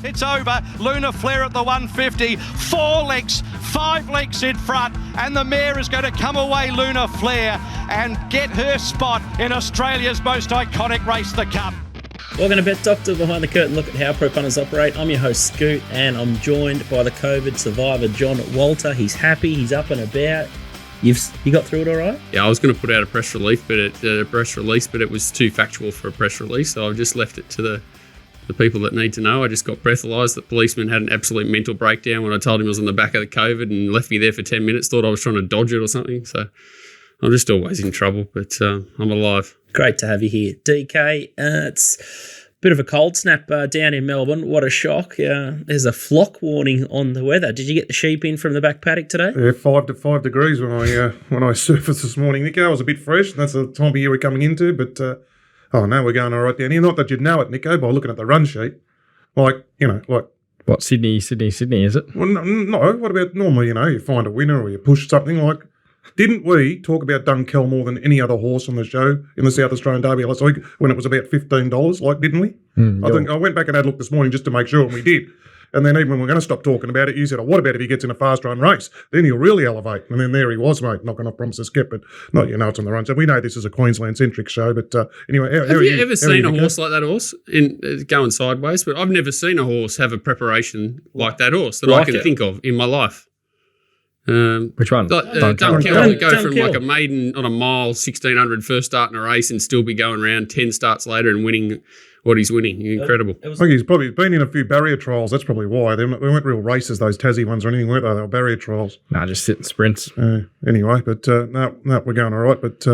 It's over. Luna Flair at the 150. 4 lengths, 5 lengths in front. And the mare is going to come away, Luna Flair, and get her spot in Australia's most iconic race, the Cup. Welcome to Bet Doctor, behind the curtain look at how pro punters operate. I'm your host Scoot, and I'm joined by the COVID survivor John Walter. He's happy, he's up and about. You got through it all right? Yeah, I was going to put out a press release, but it was too factual for a press release, so I've just left it to the people that need to know. I just got breathalyzed. The policeman had an absolute mental breakdown when I told him I was on the back of the COVID and left me there for 10 minutes, thought I was trying to dodge it or something. So I'm just always in trouble, but I'm alive. Great to have you here. DK, it's a bit of a cold snap down in Melbourne. What a shock. There's a flock warning on the weather. Did you get the sheep in from the back paddock today? Yeah, 5 degrees when I surfaced this morning, Nico. I was a bit fresh. That's the time of year we're coming into, but no, we're going all right down here. Not that you'd know it, Nico, by looking at the run sheet. Like. What, Sydney, is it? Well, no, what about normally, you find a winner or you push something like. Didn't we talk about Dunkel more than any other horse on the show in the South Australian Derby last week when it was about $15, didn't we? I think I went back and had a look this morning just to make sure, and we did. And then even when we're going to stop talking about it, you said, what about if he gets in a fast-run race? Then he'll really elevate. And then there he was, mate, knocking off promises kept, but not, it's on the run. So we know this is a Queensland-centric show, but anyway. Have you ever seen a horse like that horse going sideways? But I've never seen a horse have a preparation like that horse that I can think of in my life. Which one? Dunkel would go from like a maiden on a mile, 1600 first start in a race and still be going around 10 starts later and winning what he's winning. Incredible. I think he's probably been in a few barrier trials. That's probably why. They weren't real races, those Tassie ones or anything, weren't they? They were barrier trials. No, just sitting sprints. Anyway, but no, we're going all right. But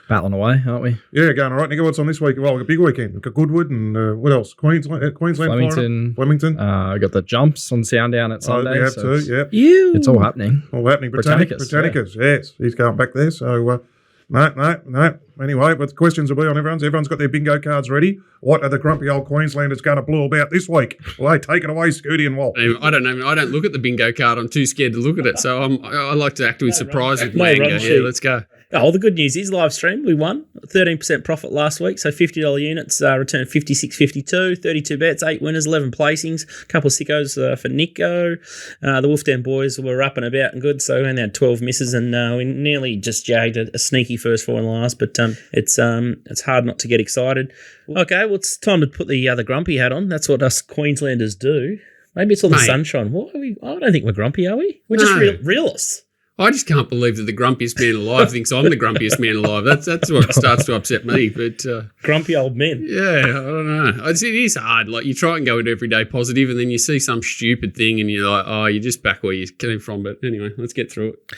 battling away, aren't we? Yeah, going all right. Nico, what's on this week? Well, a big weekend. We've got Goodwood and what else? Queensland, Flemington. Florida? Got the jumps on Sounddown at Sunday. We have too, yep. It's all happening. Britannicus, yes. He's going back there. So, no. Anyway, but the questions will be on everyone's. Everyone's got their bingo cards ready. What are the grumpy old Queenslanders going to blow about this week? Well, hey, take it away, Scooty and Walt. I don't know. I don't look at the bingo card. I'm too scared to look at it. So I like to act with surprise with my bingo. Yeah, let's go. Oh, well, the good news is live stream. We won 13% profit last week, so $50 units returned 56.52, 32 bets, 8 winners, 11 placings, a couple of sickos for Nico. The Wolf Den boys were up and about and good, so we only had 12 misses, and we nearly just jagged a sneaky first 4 and last. But it's hard not to get excited. Okay, well, it's time to put the other grumpy hat on. That's what us Queenslanders do. Maybe it's all the sunshine. What are we? I don't think we're grumpy, are we? We're just realists. I just can't believe that the grumpiest man alive thinks I'm the grumpiest man alive. That's what starts to upset me. But grumpy old men. Yeah, I don't know. It is hard. Like, you try and go into everyday positive, and then you see some stupid thing, and you're like, oh, you're just back where you came from. But anyway, let's get through it.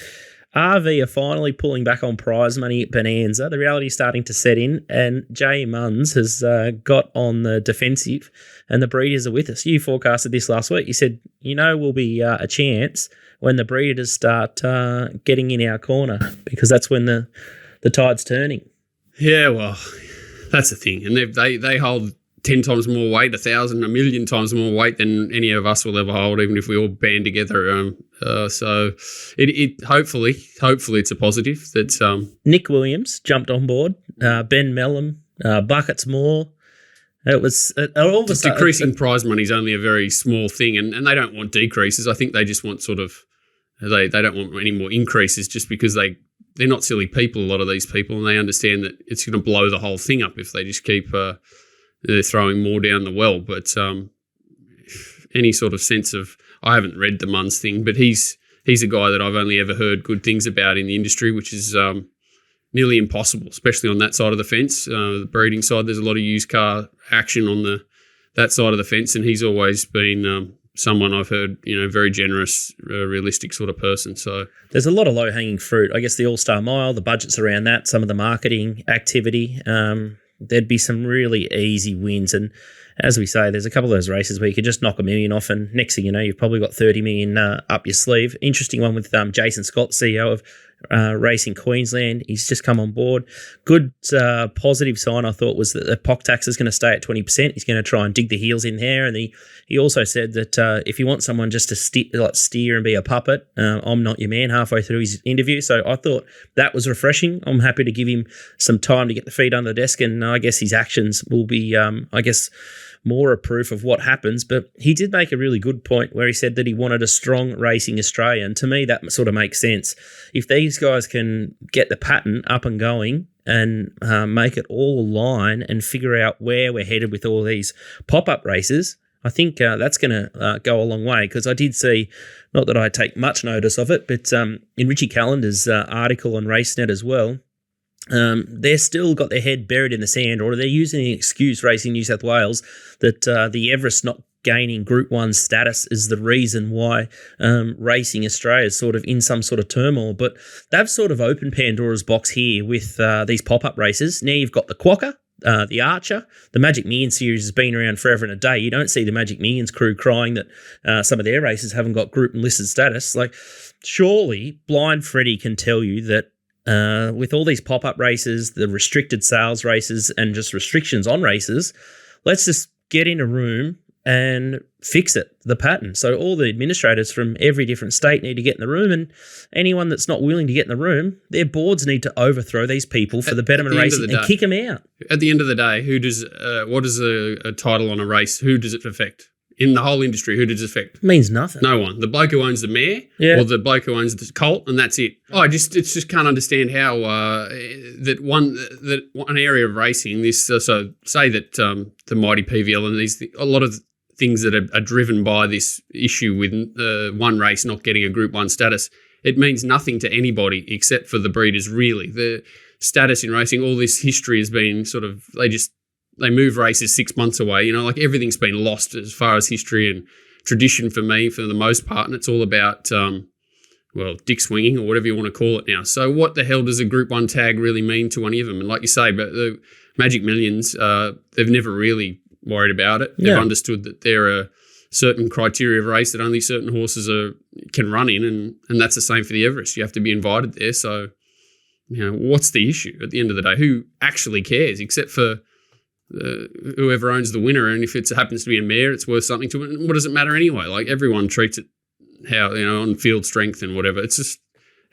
RV are finally pulling back on prize money at Bonanza. The reality is starting to set in, and Jay Munns has got on the defensive, and the breeders are with us. You forecasted this last week. You said, will be a chance when the breeders start getting in our corner, because that's when the tide's turning. Yeah, well, that's the thing. And they hold 10 times more weight, 1,000, 1,000,000 times more weight than any of us will ever hold, even if we all band together. So it hopefully it's a positive. That Nick Williams jumped on board, Ben Mellon, Buckets Moore. It was all of a sudden, decreasing prize money is only a very small thing, and they don't want decreases. I think they just want they don't want any more increases, just because they're not silly people, a lot of these people, and they understand that it's going to blow the whole thing up if they just keep they're throwing more down the well. But any sort of sense of, I haven't read the Munns thing, but he's a guy that I've only ever heard good things about in the industry, which is nearly impossible, especially on that side of the fence. The breeding side, there's a lot of used car action on that side of the fence, and he's always been someone I've heard, very generous, realistic sort of person. So there's a lot of low-hanging fruit. I guess the All-Star Mile, the budgets around that, some of the marketing activity, there'd be some really easy wins. And as we say, there's a couple of those races where you could just knock $1 million off, and next thing you know, you've probably got $30 million up your sleeve. Interesting one with Jason Scott, CEO of Racing Queensland. He's just come on board. Good positive sign, I thought, was that the POC tax is going to stay at 20%. He's going to try and dig the heels in there. And he also said that if you want someone just to steer and be a puppet, I'm not your man, halfway through his interview. So I thought that was refreshing. I'm happy to give him some time to get the feet under the desk, and I guess his actions will be, more a proof of what happens. But he did make a really good point where he said that he wanted a strong racing Australia. And to me, that sort of makes sense. If these guys can get the pattern up and going and make it all align and figure out where we're headed with all these pop-up races, I think that's going to go a long way, because I did see, not that I take much notice of it, but in Richie Callender's article on RaceNet as well, they're still got their head buried in the sand, or they're using the excuse, Racing New South Wales, that the Everest not gaining Group 1 status is the reason why Racing Australia is sort of in some sort of turmoil. But they've sort of opened Pandora's box here with these pop-up races. Now you've got the Quokka, the Archer. The Magic Millions series has been around forever and a day. You don't see the Magic Millions crew crying that some of their races haven't got group and listed status. Like, surely Blind Freddie can tell you that with all these pop-up races, the restricted sales races, and just restrictions on races, let's just get in a room and fix it, the pattern. So all the administrators from every different state need to get in the room, and anyone that's not willing to get in the room, their boards need to overthrow these people for the betterment of racing and kick them out. At the end of the day, what is a title on a race? Who does it affect? In the whole industry, who does it affect? It means nothing. No one. The bloke who owns the mare, or the bloke who owns the colt, and that's it. I just can't understand how that one area of racing. This so say that the mighty PVL and a lot of things that are driven by this issue with one race not getting a Group 1 status. It means nothing to anybody except for the breeders. Really, the status in racing, all this history has been sort of they move races 6 months away. You know, like everything's been lost as far as history and tradition for me, for the most part. And it's all about, dick swinging or whatever you want to call it now. So what the hell does a Group 1 tag really mean to any of them? And like you say, but the Magic Millions, they've never really worried about it. They've understood that there are certain criteria of race that only certain horses can run in. And that's the same for the Everest. You have to be invited there. So, what's the issue at the end of the day? Who actually cares except for whoever owns the winner, and if it happens to be a mare, it's worth something to it. What does it matter anyway? Like, everyone treats it how, on field strength and whatever. It's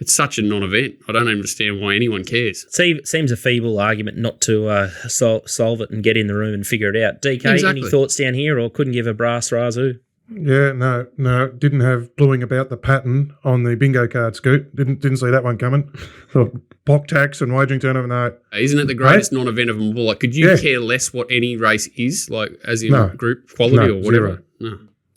such a non-event. I don't understand why anyone cares. It seems a feeble argument not to solve it and get in the room and figure it out. DK, Any thoughts down here, or couldn't give a brass razoo? Yeah, no, didn't have bluing about the pattern on the bingo card, Scoot. Didn't see that one coming. Pock tax and wagering turnover, no. Isn't it the greatest non-event of them all? Like, could you care less what any race is, like as in group quality or whatever?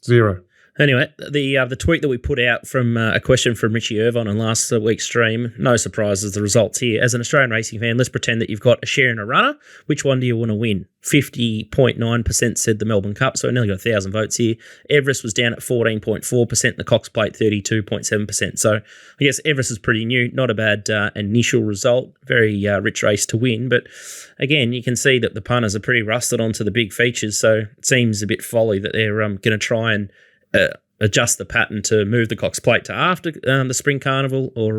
Zero. Anyway, the tweet that we put out from a question from Richie Irvine on last week's stream, no surprises, the results here. As an Australian racing fan, let's pretend that you've got a share in a runner. Which one do you want to win? 50.9% said the Melbourne Cup, so I nearly got 1,000 votes here. Everest was down at 14.4%, the Cox Plate 32.7%. So I guess Everest is pretty new, not a bad initial result, very rich race to win. But again, you can see that the punters are pretty rusted onto the big features, so it seems a bit folly that they're going to try and adjust the pattern to move the Cox Plate to after the Spring Carnival, or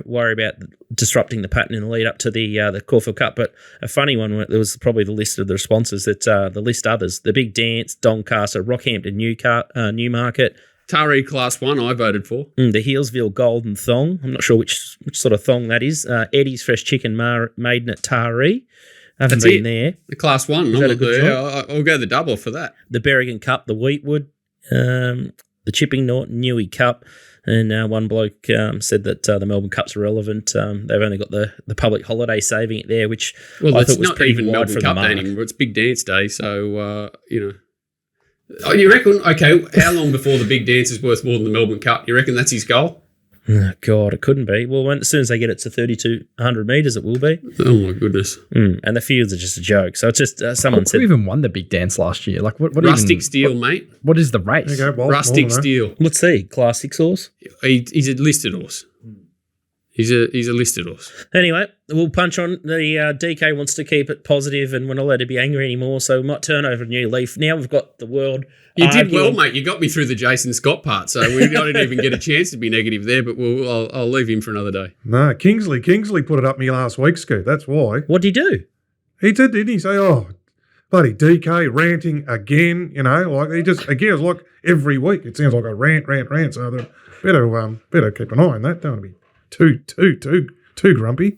worry about disrupting the pattern in the lead up to the Caulfield Cup. But a funny one, there was probably the list of the responses that the list others: the Big Dance, Doncaster, Rockhampton, Newmarket. Taree Class 1 I voted for. The Healesville Golden Thong. I'm not sure which sort of thong that is. Eddie's Fresh Chicken Maiden at Taree. I haven't been there. The Class 1. I'll go the double for that. The Berrigan Cup, the Wheatwood. The Chipping Norton Newey Cup, and one bloke said that the Melbourne Cup's irrelevant. They've only got the public holiday saving it there, which I thought was pretty even wide Melbourne Cup Day anymore. It's Big Dance Day, so Oh, you reckon? Okay, how long before the Big Dance is worth more than the Melbourne Cup? You reckon that's his goal? Oh, God, it couldn't be. Well, as soon as they get it to 3,200 metres, it will be. Oh, my goodness. And the fields are just a joke. So it's just someone said... Who even won the Big Dance last year? Like, what Rustic Steel, mate. What is the race? Rustic Steel. Let's see. Class 6 horse? He's a listed horse. He's a listed horse. Anyway, we'll punch on. The DK wants to keep it positive and we're not allowed to be angry anymore, so we might turn over a new leaf. Now we've got the world. You did well, mate. You got me through the Jason Scott part, so we didn't even get a chance to be negative there, but I'll leave him for another day. No, Kingsley put it up me last week, Scoot. That's why. What did he do? He did, didn't he? Say, bloody DK ranting again, like he just, again, it's like every week it sounds like a rant, so better keep an eye on that. Don't want to be Too grumpy.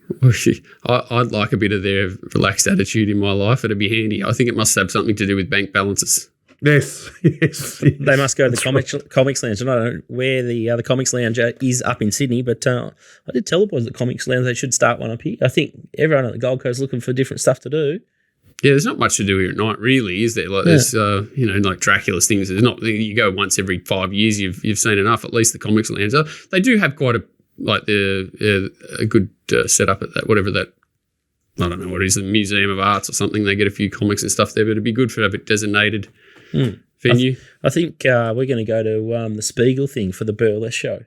I'd like a bit of their relaxed attitude in my life. It'd be handy. I think it must have something to do with bank balances. Yes. They must go to the Comics Lounge. And I don't know where the Comics Lounge is up in Sydney, but I did tell the boys at Comics Lounge they should start one up here. I think everyone at the Gold Coast is looking for different stuff to do. Yeah, there's not much to do here at night, really, is there? Like there's, like Dracula's things. There's not. You go once every 5 years. You've seen enough. At least the Comics Lounge. They do have quite a good setup at that. Whatever that. I don't know what it is, the Museum of Arts or something. They get a few comics and stuff there, but it'd be good for a designated venue. I think we're going to go to the Spiegel thing for the Burlesque show.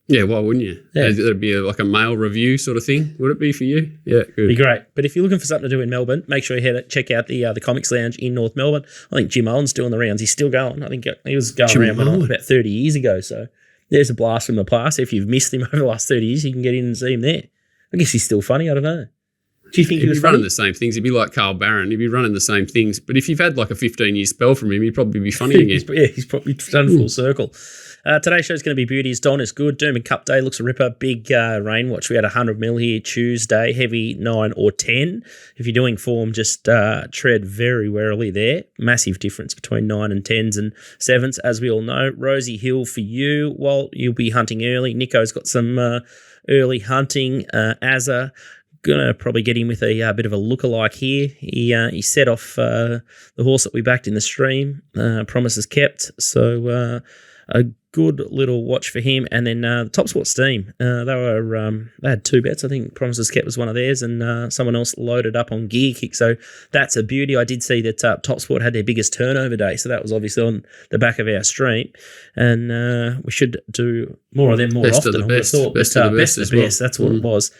Yeah, why wouldn't you? Yeah. That'd be like a male review sort of thing. Would it be for you? Yeah, good. Be great. But if you're looking for something to do in Melbourne, make sure you check out the Comics Lounge in North Melbourne. I think Jim Owen's doing the rounds. He's still going. I think he was going around about 30 years ago. So there's a blast from the past. If you've missed him over the last 30 years, you can get in and see him there. I guess he's still funny. I don't know. Do you think he was running the same things? He'd be like Carl Barron. He'd be running the same things. But if you've had like a 15-year spell from him, he'd probably be funny again. He's probably done full circle. Today's show's going to be beauties. Don is good. Doomben Cup Day looks a ripper. Big rain watch. We had 100 mil here Tuesday. Heavy 9 or 10. If you're doing form, just tread very warily there. Massive difference between 9 and 10s and 7s, as we all know. Rosehill for you. Walt, you'll be hunting early. Nico's got some early hunting. Azza. Gonna probably get him with a bit of a lookalike here. He set off the horse that we backed in the stream. Promises kept. So a good little watch for him. And then the TopSport Steam. They had 2 bets. I think Promises kept was one of theirs, and someone else loaded up on Gear Kick. So that's a beauty. I did see that TopSport had their biggest turnover day, so that was obviously on the back of our stream. And we should do more of them more best often. Of the best. Best of the best. That's what it was.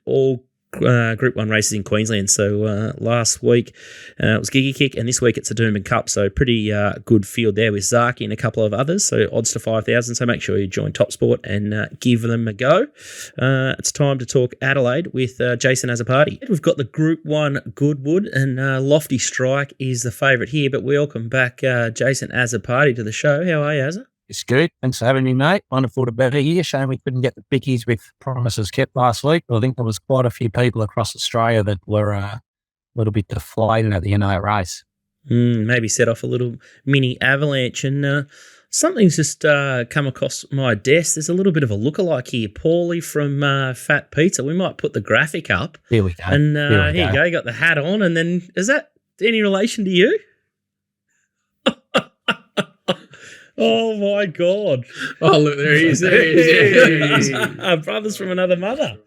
All Group 1 races in Queensland. So last week it was Giggy Kick, and this week it's a Doomben Cup. So pretty good field there with Zaki and a couple of others. So odds to 5,000. So make sure you join TopSport and give them a go. It's time to talk Adelaide with Jason AZZOPARDI. We've got the Group 1 Goodwood, and Lofty Strike is the favourite here. But welcome back, Jason AZZOPARDI, to the show. How are you, Azza? It's good. Thanks for having me, mate. Wonderful to be here. Shame we couldn't get the bickies with Promises kept last week. I think there was quite a few people across Australia that were a little bit deflated at the end of that race. Maybe set off a little mini avalanche. And something's just come across my desk. There's a little bit of a lookalike here. Paulie from Fat Pizza. We might put the graphic up. Here we go. And here you go. You got the hat on. And then, is that any relation to you? Oh, my God. Oh, look, there he is. There he is. Brothers from another mother.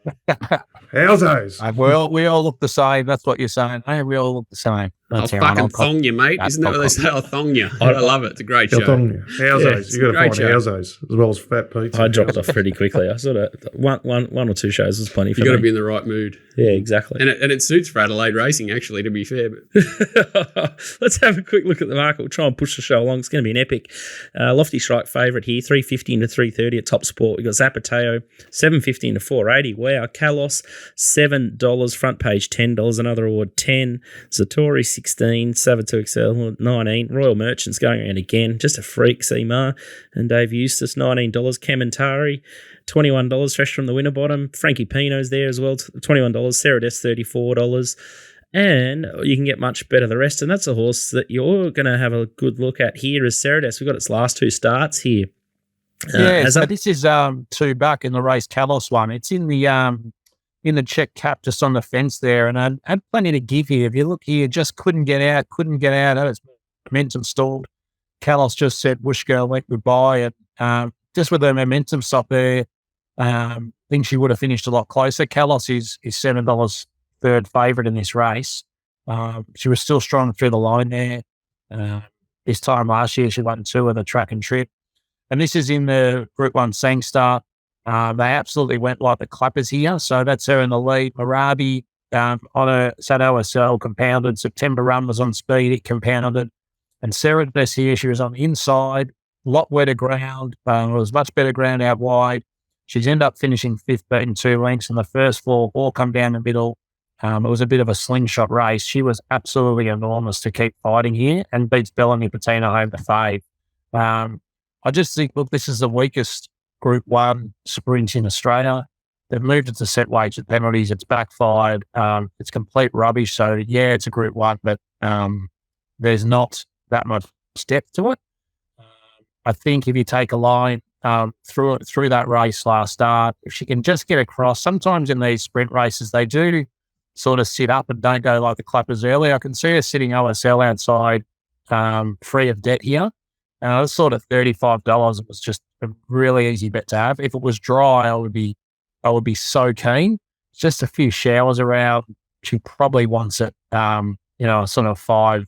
How's those? We all look the same. That's what you're saying. Hey, we all look the same. I'll fucking thong you, mate. Isn't that what they say? I'll thong you. I love it. It's a great show. How's those? You got to find how's those as well as Fat Pizza. I dropped off pretty quickly. I sort of one or two shows was plenty for me. You got to be in the right mood. Yeah, exactly. And it suits for Adelaide racing, actually, to be fair. But let's have a quick look at the market. We'll try and push the show along. It's going to be an epic. Lofty Strike favourite here, 3.15 to 3.30 at TopSport. We've got Zapateo, 7.15 to 4.80. Wow. Kalos, $7. Front page, $10. Another award, 10. Satori, 16. Sabato Excel, 19. Royal Merchants going around again. Just a freak, Seemar. And Dave Eustace, $19. Kamantari, $21. Fresh from the winner bottom. Frankie Pino's there as well, $21. Cerades, $34. And you can get much better the rest. And that's a horse that you're going to have a good look at here is Cerades. We've got its last 2 starts here. So this is 2 back in the race Kalos one. It's in the check cap just on the fence there. And I had plenty to give here. If you look here, just couldn't get out. It's momentum stalled. Kalos just said, whoosh girl, went goodbye. And just with the momentum stop there, I think she would have finished a lot closer. Kalos is $7 third favourite in this race. She was still strong through the line there. This time last year, she won 2 of the track and trip. And this is in the Group 1 Sangstar. They absolutely went like the clappers here. So that's her in the lead. Marabi on a OSL compounded. September run was on speed. It compounded. And Cerades here, she was on the inside. A lot wetter ground. It was much better ground out wide. She's ended up finishing 5th, beating 2 lengths in the first 4. All come down the middle. It was a bit of a slingshot race. She was absolutely enormous to keep fighting here and beats Bellamy Patina home to fave. I just think, look, this is the weakest Group 1 sprint in Australia. they've moved it to set weights with penalties. It's backfired. It's complete rubbish. So yeah, it's a Group 1, but there's not that much depth to it. I think if you take a line through that race last start, if she can just get across, sometimes in these sprint races, they do sort of sit up and don't go like the clappers early. I can see her sitting OSL outside, free of debt here. And it was sort of $35. It was just a really easy bet to have. If it was dry, I would be so keen. Just a few showers around. She probably wants it, sort of five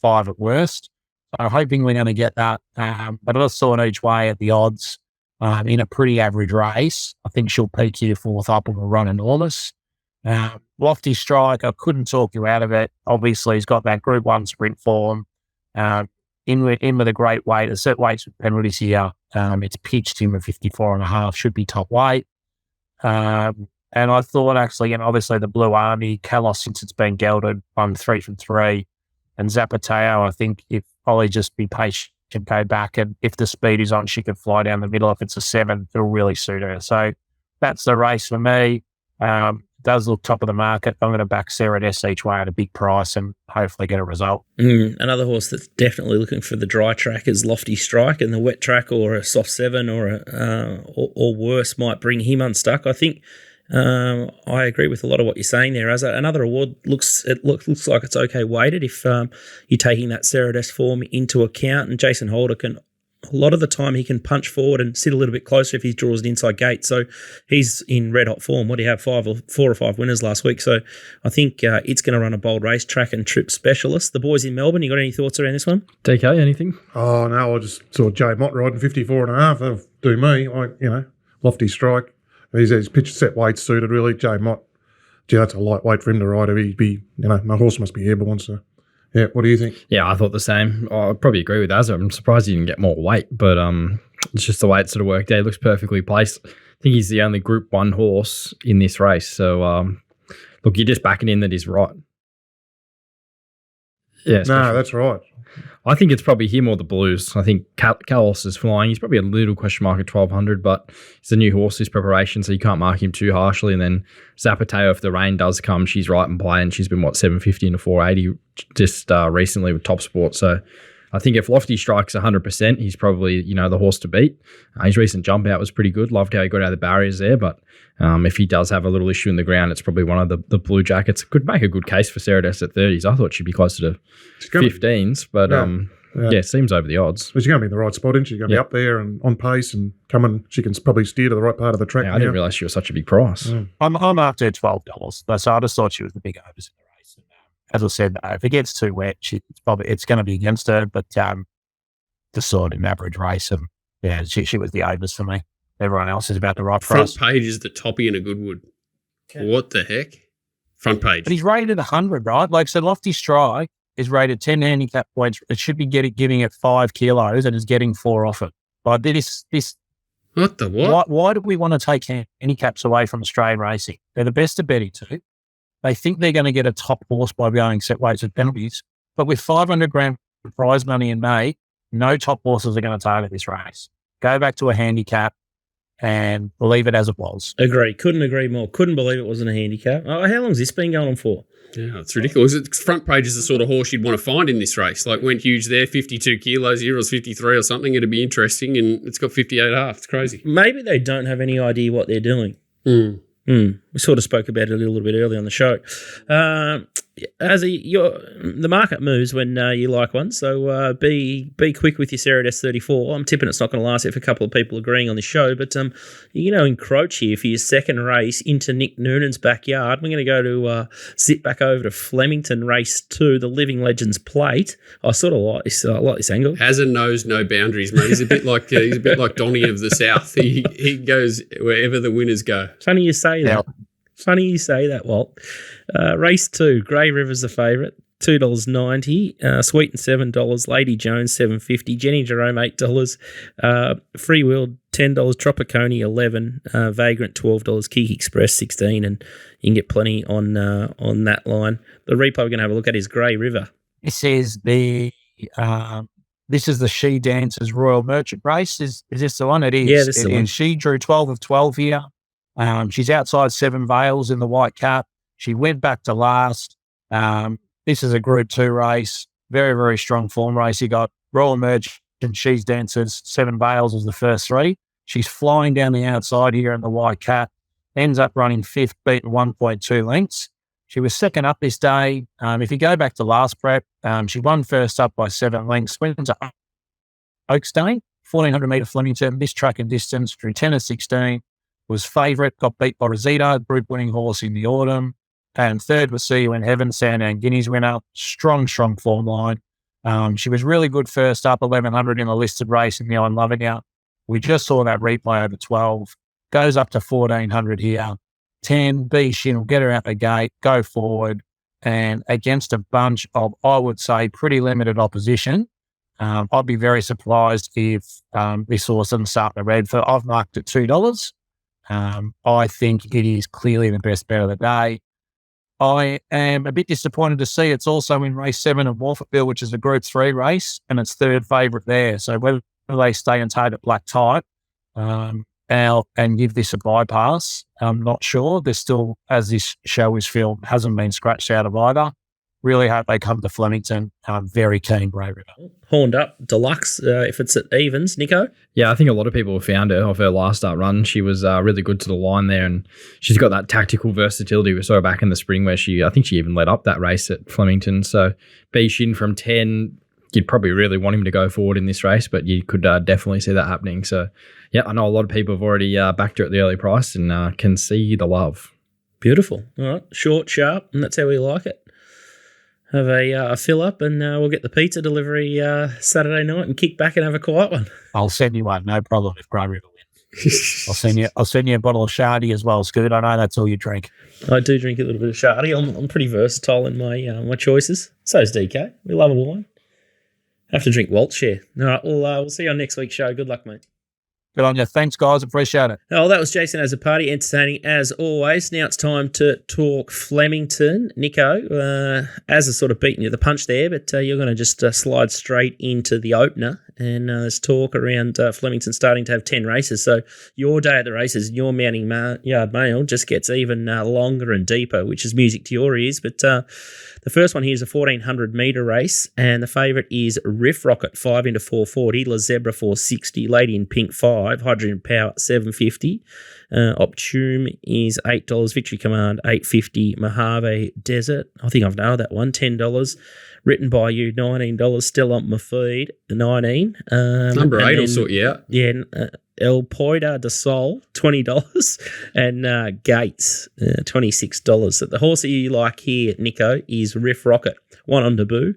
at worst. So I'm hoping we're going to get that. But I just saw it each way at the odds in a pretty average race. I think she'll peak here fourth up and will run enormous. Lofty Strike, I couldn't talk you out of it. Obviously, he's got that Group 1 sprint form. In with a great weight. A set weights with penalties here. It's pitched him at 54.5, should be top weight. And I thought actually, and obviously the Blue Army, Kalos, since it's been gelded, won 3 from 3. And Zapateo, I think if Ollie just be patient and go back, and if the speed is on, she can fly down the middle. If it's a 7, it'll really suit her. So that's the race for me. Does look top of the market. I'm going to back Sarah S each way at a big price and hopefully get a result. Another horse that's definitely looking for the dry track is Lofty Strike, and the wet track or a soft 7 or worse might bring him unstuck. I think I agree with a lot of what you're saying there. As another award looks like it's okay weighted if you're taking that Sarah S form into account, and Jason Holder can. A lot of the time he can punch forward and sit a little bit closer if he draws an inside gate. So he's in red hot form. What do you have, 4 or 5 winners last week? So I think it's going to run a bold race, track and trip specialist. The boys in Melbourne, you got any thoughts around this one? DK, anything? Oh, no, I just saw Jay Mott riding 54.5. That'll do me. Lofty Strike. His pitch set weight suited, really. Jay Mott, that's a lightweight for him to ride. He'd be, my horse must be airborne, so... Yeah, what do you think? Yeah, I thought the same. I'd probably agree with Azza. I'm surprised he didn't get more weight, but it's just the way it sort of worked out. He looks perfectly placed. I think he's the only Group 1 horse in this race. So, look, you're just backing in that he's right. Yeah, no, that's right. I think it's probably him or the Blues. I think Kalos is flying. He's probably a little question mark at 1,200, but he's a new horse this preparation, so you can't mark him too harshly. And then Zapateo, if the rain does come, she's right in play, and she's been, 750 into 480 just recently with TopSport. So I think if Lofty strikes 100%, he's probably, the horse to beat. His recent jump out was pretty good. Loved how he got out of the barriers there, but if he does have a little issue in the ground, it's probably one of the Blue Jackets. Could make a good case for Sarah Des at 30s. I thought she'd be closer to 15s, but it seems over the odds. But she's going to be in the right spot, isn't she? She's going to be up there and on pace and coming. She can probably steer to the right part of the track. Yeah, I didn't realise she was such a big price. I'm after $12, so I just thought she was the big overs in the race. As I said, if it gets too wet, it's going to be against her. But just saw it in an average race, and she was the overs for me. Everyone else is about the right price. Front page is the toppy in a Goodwood. Okay. What the heck? Front page. But he's rated 100, right? Like, so Lofty Strike is rated 10 handicap points. It should be giving it 5 kilos and is getting 4 off it. Like this. What the what? Why do we want to take handicaps away from Australian racing? They're the best at betting too. They think they're going to get a top horse by going set weights with penalties. But with 500 grand prize money in May, no top horses are going to target this race. Go back to a handicap and leave it as it was. Agree. Couldn't agree more. Couldn't believe it wasn't a handicap. Oh, how long has this been going on for? Yeah, it's ridiculous. Front page is the sort of horse you'd want to find in this race. Like, went huge there, 52 kilos. Here it was 53 or something. It'd be interesting, and it's got 58.5. It's crazy. Maybe they don't have any idea what they're doing. We sort of spoke about it a little bit earlier on the show. The market moves when you like one, so be quick with your Sarah S34. I'm tipping it's not going to last if a couple of people agreeing on the show, but encroach here for your second race into Nick Noonan's backyard. We're going to go to zip back over to Flemington race 2, the Living Legends Plate. I sort of like this angle. Has a nose, no boundaries, mate. He's a bit like Donny of the South. He goes wherever the winners go. Funny you say that. Funny you say that, Walt. Race 2, Grey River's the favourite, $2.90. Sweeten $7, Lady Jones $7.50, Jenny Jerome $8, Free Will $10, Tropicone $11, Vagrant $12, Kick Express $16, and you can get plenty on that line. The repo we're going to have a look at is Grey River. This is this is the She Dances Royal Merchant race. Is this the one? It is. Yeah, this is the one. And she drew 12 of 12 here. She's outside Seven Vales in the white cap. She went back to last. This is a Group 2 race. Very, very strong form race. You got Royal Merchant, She's Dancers, Seven Vales as the first three. She's flying down the outside here in the white cap. Ends up running fifth, beaten 1.2 lengths. She was second up this day. If you go back to last prep, she won first up by 7 lengths. Went to Oakstone, 1,400 metre Flemington. This track and distance through 10 of 16. Was favourite, got beat by Rosita, group winning horse in the autumn. And third was See You in Heaven, Sandown Guineas winner. Strong form line. She was really good first up, 1,100 in the listed race in the I'm Loving Out. We just saw that replay over 12. Goes up to 1,400 here. 10, B Shin will get her out the gate, go forward, and against a bunch of, I would say, pretty limited opposition. I'd be very surprised if this horse doesn't start the red. I've marked it $2. I think it is clearly the best bet of the day. I am a bit disappointed to see it's also in race 7 of Morphettville, which is a Group 3 race, and it's third favourite there. So whether they stay and take it black tight and give this a bypass, I'm not sure. There's still, as this show is filmed, hasn't been scratched out of either. Really hope they come to Flemington. I'm very keen, Grey River. Horned up, deluxe, if it's at evens. Nico? Yeah, I think a lot of people found her off her last start run. She was really good to the line there, and she's got that tactical versatility. We saw her back in the spring where I think she even led up that race at Flemington. So B Shin from 10, you'd probably really want him to go forward in this race, but you could definitely see that happening. So, yeah, I know a lot of people have already backed her at the early price and can see the love. Beautiful. All right, short, sharp, and that's how we like it. Have a fill up, and we'll get the pizza delivery Saturday night and kick back and have a quiet one. I'll send you one, no problem. If Grey River wins, I'll send you a bottle of Shardy as well, Scoot. I know that's all you drink. I do drink a little bit of Shardy. I'm pretty versatile in my choices. So is DK. We love a wine. Have to drink Waltshire. All right, we'll see you on next week's show. Good luck, mate. Good on you. Thanks, guys. Appreciate it. Oh, that was Jason AZZOPARDI, entertaining as always. Now it's time to talk Flemington. Nico, Az has sort of beaten you the punch there, but you're going to just slide straight into the opener, and there's talk around Flemington starting to have 10 races. So your day at the races, your mounting yard mail just gets even longer and deeper, which is music to your ears. But the first one here is a 1,400 metre race, and the favourite is Riff Rocket, 5 into 440, La Zebra 460, Lady in Pink 5, Hydrogen Power 750, Optume is $8, Victory Command $8.50, Mojave Desert, I think I've nailed that one, $10, Written by You $19, Still on My Feed $19. Number 8 will sort you out. Yeah, El Poida de Sol $20, and Gates $26. The horse that you like here, Nico, is Riff Rocket, 1 on debut,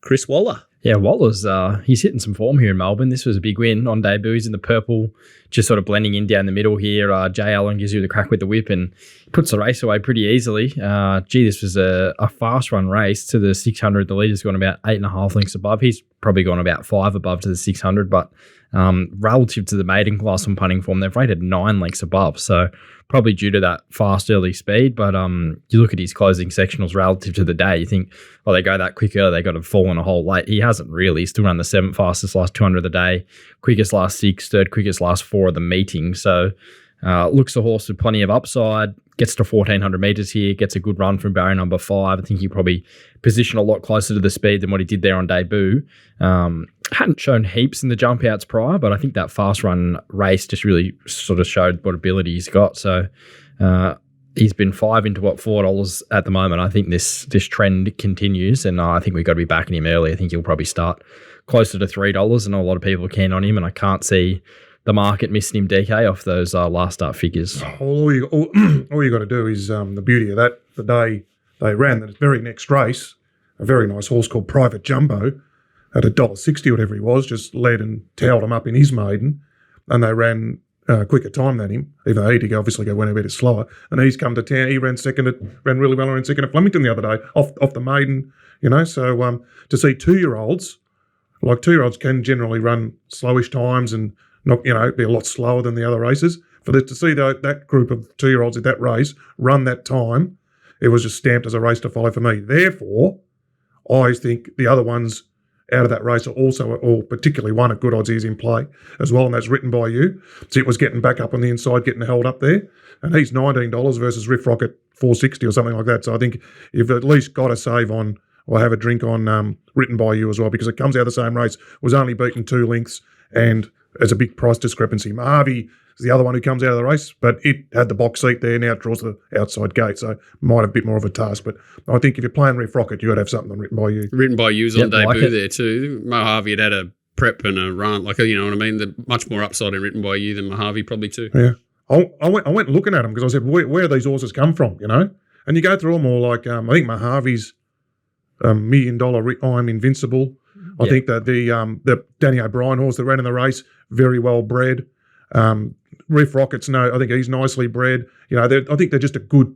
Chris Waller. Yeah, Waller's he's hitting some form here in Melbourne. This was a big win on debut. He's in the purple, just sort of blending in down the middle here. Jay Allen gives you the crack with the whip and puts the race away pretty easily. This was a fast run race to the 600. The leader's gone about 8.5 lengths above. He's probably gone about 5 above to the 600, but relative to the maiden class on punting form, they've rated 9 lengths above. So probably due to that fast early speed. But you look at his closing sectionals relative to the day, you think, oh, they go that quick early, they got to fall in a hole late. He hasn't really. He's still run the 7th fastest last 200 of the day, quickest last 6, third quickest last 4 of the meeting. So looks a horse with plenty of upside, gets to 1,400 metres here, gets a good run from barrier number 5. I think he probably positioned a lot closer to the speed than what he did there on debut. Hadn't shown heaps in the jump outs prior, but I think that fast run race just really sort of showed what ability he's got. So he's been 5 into $4 at the moment. I think this trend continues, and I think we've got to be backing him early. I think he'll probably start closer to $3, and a lot of people are keen on him, and I can't see the market missing him, DK, off those last start figures. All you got to do is the beauty of that, the day they ran the very next race, a very nice horse called Private Jumbo at $1.60, whatever he was, just led and towed him up in his maiden, and they ran quicker time than him, even though he'd obviously went a bit slower. And he's come to town. He ran really well, ran second at Flemington the other day off the maiden, So to see 2-year-olds, like 2-year-olds can generally run slowish times and not, be a lot slower than the other races. To see that group of 2-year-olds at that race run that time, it was just stamped as a race to follow for me. Therefore, I think the other ones out of that race or particularly one at good odds is in play as well, and that's Written By You. So it was getting back up on the inside, getting held up there, and he's $19 versus Riff Rocket $4.60 or something like that. So I think you've at least got to save on or have a drink on Written By You as well, because it comes out of the same race, was only beaten 2 lengths, and there's a big price discrepancy. Mojave is the other one who comes out of the race, but it had the box seat there. Now it draws the outside gate, so might have a bit more of a task. But I think if you're playing Riff Rocket, you've got to have something on Written By You. Written By You's on debut there too. Mojave had a prep and a run, like, you know what I mean? The much more upside in Written By You than Mojave probably too. Yeah. I went looking at them because I said, where do these horses come from, you know? And you go through them all like, I think Mojave's $1 million I'm Invincible. I think that the Danny O'Brien horse that ran in the race, very well bred. Riff Rockets, I think he's nicely bred. You know, I think they're just a good,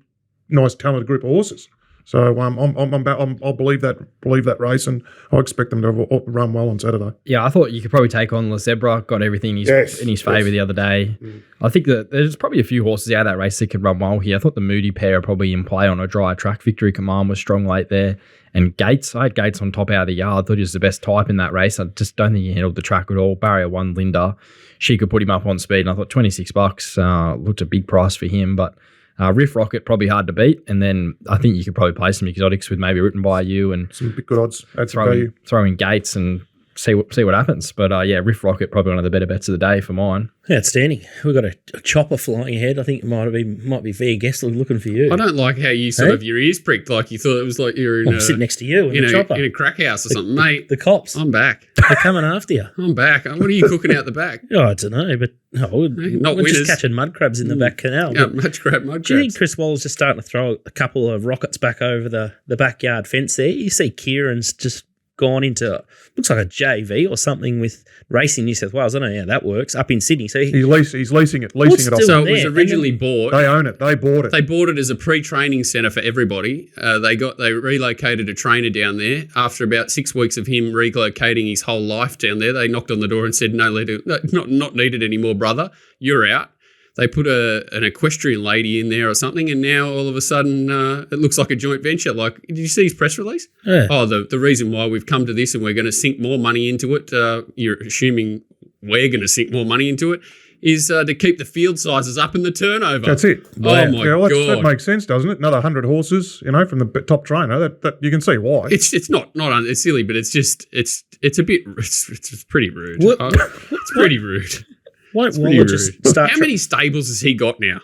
nice, talented group of horses. So I'll believe that race, and I expect them to run well on Saturday. Yeah, I thought you could probably take on LeZebra. Got everything in his favour the other day. I think that there's probably a few horses out of that race that could run well here. I thought the Moody pair are probably in play on a dry track. Victory Command was strong late there. And Gates, I had Gates on top out of the yard. I thought he was the best type in that race. I just don't think he handled the track at all. Barrier 1, Linda, she could put him up on speed. And I thought $26 looked a big price for him. But Riff Rocket, probably hard to beat. And then I think you could probably play some exotics with maybe Written By You and some big good odds. That's throw in Gates and see what happens. But Riff Rocket, probably one of the better bets of the day for mine. Outstanding. We've got a chopper flying ahead. I think it might be Via Gessler looking for you. I don't like how you sort of your ears pricked, like you thought it was like you're in sitting next to you in a chopper. In a crack house or something, mate. The cops. I'm back. They're coming after you. I'm back. What are you cooking out the back? I don't know, but we're just catching mud crabs in the back canal. Yeah, mud crabs. Do you think Chris Waller's just starting to throw a couple of rockets back over the backyard fence there? You see Kieran's just gone into, looks like a JV or something with Racing New South Wales. I don't know how that works, up in Sydney. So he's leasing it off. So it was originally bought. They own it. They bought it. They bought it as a pre-training centre for everybody. They relocated a trainer down there. After about 6 weeks of him relocating his whole life down there, they knocked on the door and said, no, not needed anymore, brother. You're out. They put an equestrian lady in there or something, and now all of a sudden it looks like a joint venture. Like, did you see his press release? Yeah. Oh, the reason why we've come to this and we're going to sink more money into it, you're assuming we're going to sink more money into it, is to keep the field sizes up and the turnover. That's it. Oh, my God. That makes sense, doesn't it? Another 100 horses, from the top trainer. That you can see why. It's not it's silly, but it's just it's a bit it's pretty rude. It's pretty rude. Won't Waller just start? How many stables has he got now?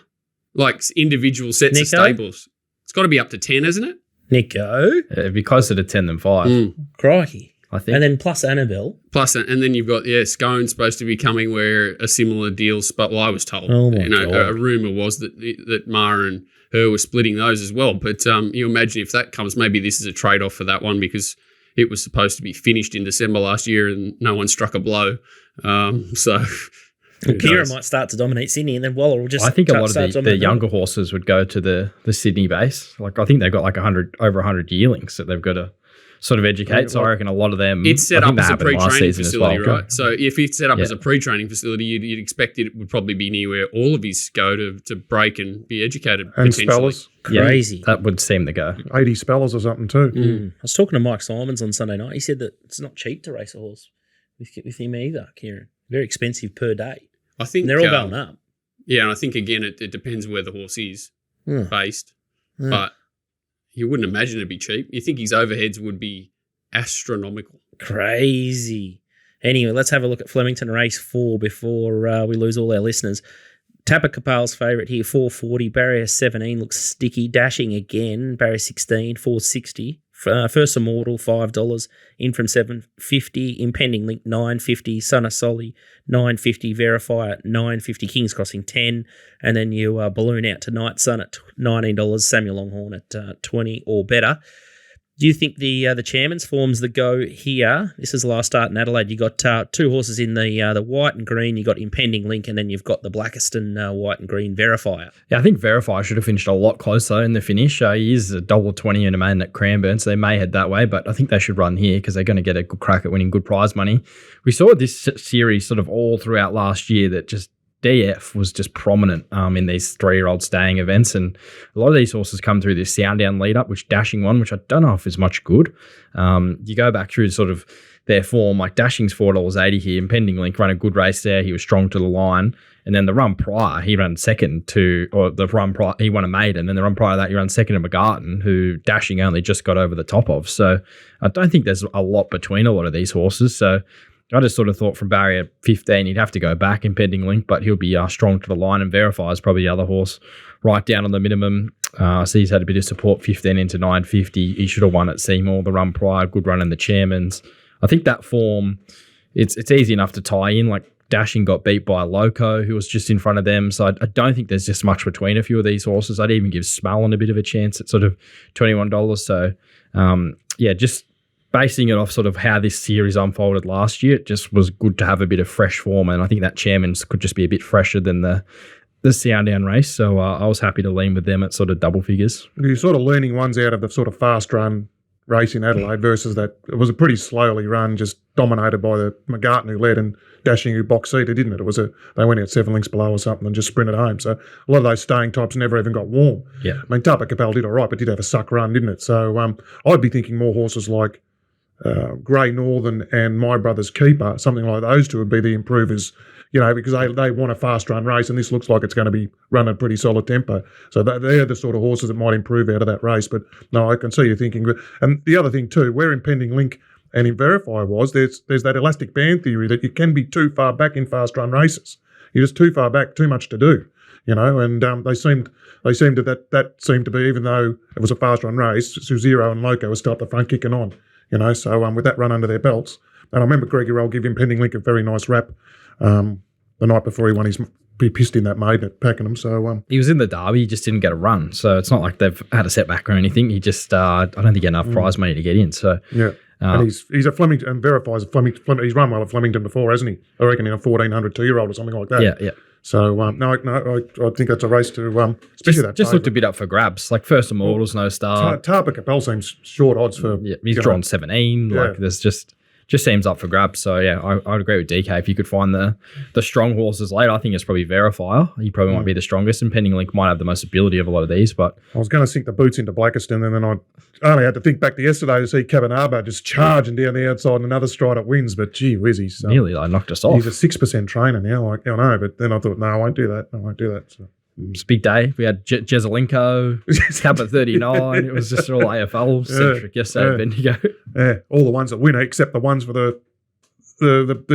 Like individual sets of stables. It's got to be up to 10, isn't it? Nico? It'd be closer to 10 than 5. Crikey. I think. And then plus Annabelle. And then you've got, Scone's supposed to be coming where a similar deal's, but I was told. Oh my God. A rumour was that Mara and her were splitting those as well. But you imagine if that comes, maybe this is a trade-off for that one because it was supposed to be finished in December last year and no one struck a blow. So... Well, Kira might start to dominate Sydney, and then Waller will just. I think a lot of the younger horses would go to the Sydney base. Like I think they've got like over 100 yearlings that they've got to sort of educate. So I reckon a lot of them. It's set up as a pre-training facility, well. right? So if it's set up as a pre-training facility, you'd expect it would probably be near where all of his go to break and be educated. And potentially. spellers. Crazy. That would seem to go. 80 spellers or something too. I was talking to Mike Simons on Sunday night. He said that it's not cheap to race a horse with him either, Kieran. Very expensive per day. I think and they're all going up. Yeah, and I think again it depends where the horse is based, but you wouldn't imagine it'd be cheap. You think his overheads would be astronomical. Crazy. Anyway, let's have a look at Flemington race 4 before we lose all our listeners. Tapper Kapal's favourite here, 440. Barrier 17 looks sticky, dashing again. Barrier 16, 460. First Immortal, $5. In from $7.50. Impending Link, $9.50. Son of Solly, $9.50. Verifier, $9.50. King's Crossing, $10. And then you balloon out to Night Sun at $19. Samuel Longhorn at $20 or better. Do you think the chairman's form's the go here? This is the last start in Adelaide. You got 2 horses in the white and green. You got Impending Link, and then you've got the Blackiston white and green Verifier. Yeah, I think Verifier should have finished a lot closer in the finish. He is $1.20 in a man at Cranbourne, so they may head that way, but I think they should run here because they're going to get a good crack at winning good prize money. We saw this series sort of all throughout last year that just DF was just prominent in these 3-year-old staying events, and a lot of these horses come through this Soundown lead up, which Dashing won, which I don't know if is much good. You go back through sort of their form, like Dashing's $4.80 here, Impending Link ran a good race there. He was strong to the line. And then the run prior, he ran second to, or the run prior, he won a maiden. And the run prior to that, he ran second to McGarton, who Dashing only just got over the top of. So I don't think there's a lot between a lot of these horses. So I just sort of thought from barrier 15, he'd have to go back, Impending Link, but he'll be strong to the line, and Verify is probably the other horse right down on the minimum. So he's had a bit of support, 15 into 950. He should have won at Seymour, the run prior, good run in the Chairman's. I think that form, it's easy enough to tie in. Like Dashing got beat by Loco, who was just in front of them. So I don't think there's just much between a few of these horses. I'd even give Smallon a bit of a chance at sort of $21. So, just basing it off sort of how this series unfolded last year, it just was good to have a bit of fresh form. And I think that Chairman's could just be a bit fresher than the Soundown race. So I was happy to lean with them at sort of double figures. You're sort of leaning ones out of the sort of fast run race in Adelaide versus that. It was a pretty slowly run, just dominated by the McGarton who led and Dashing who box seated, didn't it? They went out 7 lengths below or something and just sprinted home. So a lot of those staying types never even got warm. Yeah. I mean, Tapa Capel did all right, but did have a suck run, didn't it? So I'd be thinking more horses like Grey Northern and My Brother's Keeper, something like those two would be the improvers, because they want a fast run race, and this looks like it's going to be run at a pretty solid tempo. So they're the sort of horses that might improve out of that race. But no, I can see you thinking. And the other thing too, where Impending Link and in Verify was, there's that elastic band theory that you can be too far back in fast run races. You're just too far back, too much to do, and they seemed that seemed to be, even though it was a fast run race, Sub-Zero and Loco were still up the front kicking on, so with that run under their belts. And I remember Greg Urell give Impending Link a very nice rap the night before he pissed in that maiden at Pakenham. So he was in the Derby, he just didn't get a run. So it's not like they've had a setback or anything. He just, I don't think he had enough prize money to get in. So yeah. And he's a Flemington, and Verifies a Flemington. He's run well at Flemington before, hasn't he? I reckon in a 1,400 2-year-old or something like that. Yeah. So I think that's a race to especially just looked a bit up for grabs. Like First Immortals, no start. Tapa Capel seems short odds for. Yeah, he's drawn 17. Yeah. Like there's just seems up for grabs. So yeah, I'd agree with DK. If you could find the strong horses later, I think it's probably Verifier. He probably might be the strongest, and Impending Link might have the most ability of a lot of these. But I was going to sink the boots into Blackiston, and then I only had to think back to yesterday to see Cabanaba just charging down the outside and another stride at wins. But gee whiz, he's nearly knocked us off. He's a 6% trainer now. I know, but then I thought, no, I won't do that. So. It's a big day. We had Jezelenko, Cup at 39. It was just all AFL centric yesterday at Bendigo. Yeah, all the ones that win, except the ones for the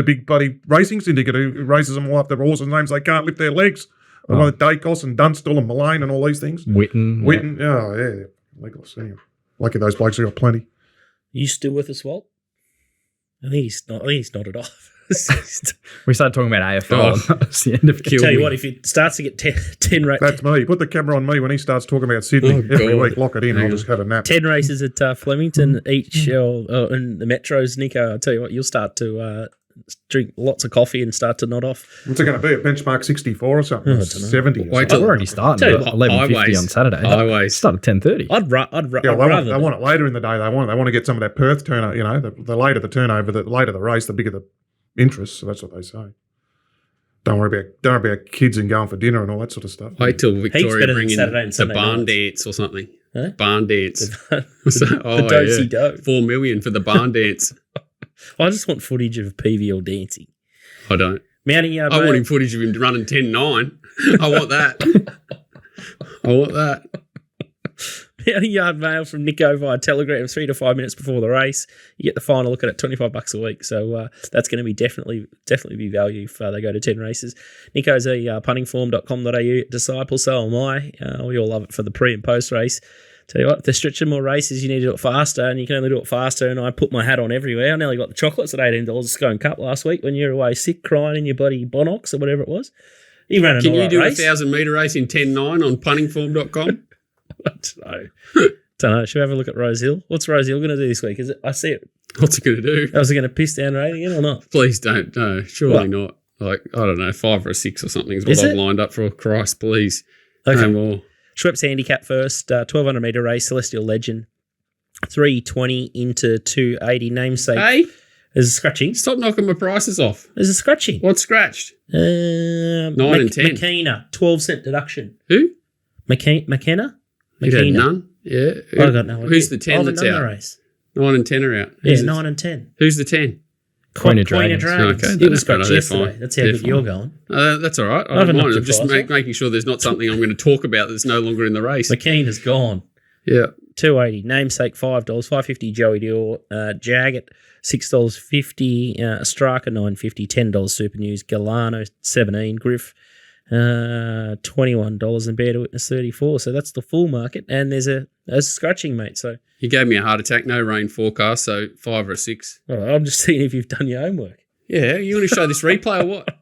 big bloody racing syndicate who races them all after horses' names they can't lift their legs. Like Dacos and Dunstall and Mullane and all these things. Whitten. Yeah. Legos. Anyway, lucky those blokes have got plenty. You still with us, Walt? I think he's nodded off. We started talking about AFL. And that's the end of it. Tell you what, if it starts to get 10 races. That's me. Put the camera on me when he starts talking about Sydney every week. Lock it in. I'll just have a nap. 10 races at Flemington each, and the Metros, Nico. I'll tell you what, you'll start to drink lots of coffee and start to nod off. What's it going to be? A benchmark 64 or something? I don't know. 70. We're already starting at 11:50 on Saturday. Highways. Start at 10:30. They want it later in the day. They want to get some of that Perth turnover. The later the turnover, the later the race, the bigger the interest. So that's what they say. Don't worry about kids and going for dinner and all that sort of stuff. Wait till Victoria bring in the barn dance or something. Huh? Barn dance. The do-si-do. 4 million for the barn dance. I just want footage of PVL dancing. I don't. Mounting Yard. I want him footage of him running 10.9. I want that. Mounting Yard mail from Nico via Telegram 3 to 5 minutes before the race. You get the final look at it, $25 a week. So that's going to be definitely be value if they go to 10 races. Nico's a puntingform.com.au disciple, so am I. We all love it for the pre and post race. Tell you what, if they're stretching more races, you need to do it faster, and you can only do it faster. And I put my hat on everywhere. I nearly got the chocolates at $18 a Scone Cup last week when you were away sick, crying in your bloody Bonox or whatever it was. You ran an Can you do race. a 1,000-metre race in 10.9 on puntingform.com? I don't know. Should we have a look at Rosehill? What's Rosehill going to do this week? Is it? I see it. What's it going to do? Was it going to piss down rating again or not? Please don't. No, surely not. Like, I don't know, 5 or 6 or something is what I've lined up for. Christ, please. Okay. No more. Schweppes handicap first, 1,200 metre race, Celestial Legend, 320 into 280 namesake. Hey? There's a scratching. Stop knocking my prices off. There's a scratching. What's scratched? 9 and 10. McKenna, 12-cent deduction. Who? McKenna? You had none? Yeah. I got no idea. Who's the 10 that's out? Race. 9 and 10 are out. Yeah, 9 and 10. Who's the 10? Queen of Dragons. Okay, It was scratched they're yesterday. fine. That's how They're good you're fine. going. That's all right. I I haven't don't mind. knocked I'm just your price making sure there's not something I'm going to talk about that's no longer in the race. McKenna's gone. Yeah. $2.80. Namesake $5. $5.50 Joey Dior. Jaggett $6.50. Straka $9.50. $10 Super News. Galano $17. Griff $21 and Bear to Witness $34. So that's the full market. And there's a scratching, mate. So You gave me a heart attack. No rain forecast, so 5 or 6. I'm just seeing if you've done your homework. Yeah. You want to show this replay or what?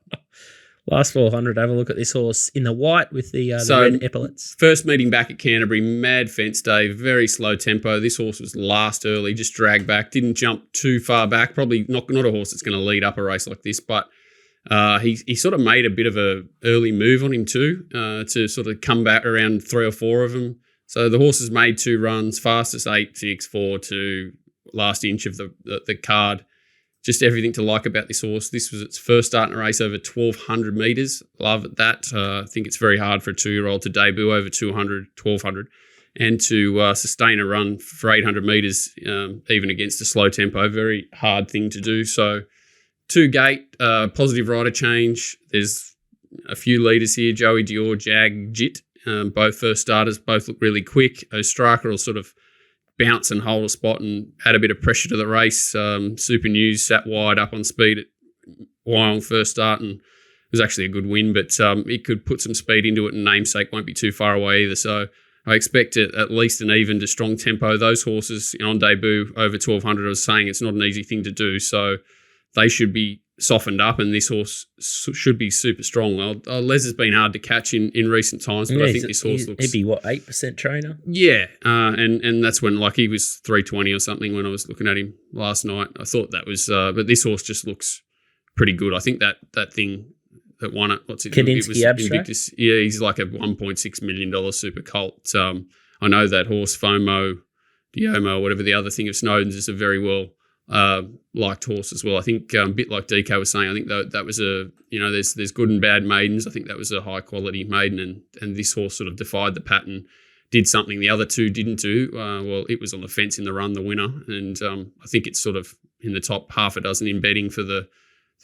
Last 400. Have a look at this horse in the white with the red epaulets. First meeting back at Canterbury, mad fence day, very slow tempo. This horse was last early, just dragged back, didn't jump too far back. Probably not a horse that's going to lead up a race like this, but he sort of made a bit of a early move on him too, to sort of come back around 3 or 4 of them. So the horse has made 2 runs, fastest 8, 6, 4 to last inch of the card. Just everything to like about this horse. This was its first start in a race over 1,200 metres. Love that. I think it's very hard for a 2-year-old to debut over 200, 1,200 and to sustain a run for 800 metres, even against a slow tempo. Very hard thing to do. So 2 gate, positive rider change. There's a few leaders here, Joey Dior, Jag, Jit, both first starters, both look really quick. Ostraka will sort of bounce and hold a spot and add a bit of pressure to the race. Super News sat wide up on speed at Wyong first start, and it was actually a good win, but it could put some speed into it, and Namesake won't be too far away either. So I expect at least an even to strong tempo. Those horses on debut over 1,200, I was saying it's not an easy thing to do, so they should be softened up, and this horse should be super strong. Les has been hard to catch in recent times, but I think this horse looks... He'd be, 8% trainer? Yeah, and that's when, he was 320 or something when I was looking at him last night. I thought that was... but this horse just looks pretty good. I think that thing that won it, what's it? Kadinsky Abstract? Invictus. Yeah, he's like a $1.6 million super colt. I know that horse, Diomo, whatever the other thing of Snowden's, is a very well... liked horse as well. I think a bit like DK was saying, I think that was there's good and bad maidens. I think that was a high quality maiden, and this horse sort of defied the pattern, did something the other 2 didn't do. Well, it was on the fence in the run, the winner, and I think it's sort of in the top half a dozen in betting for the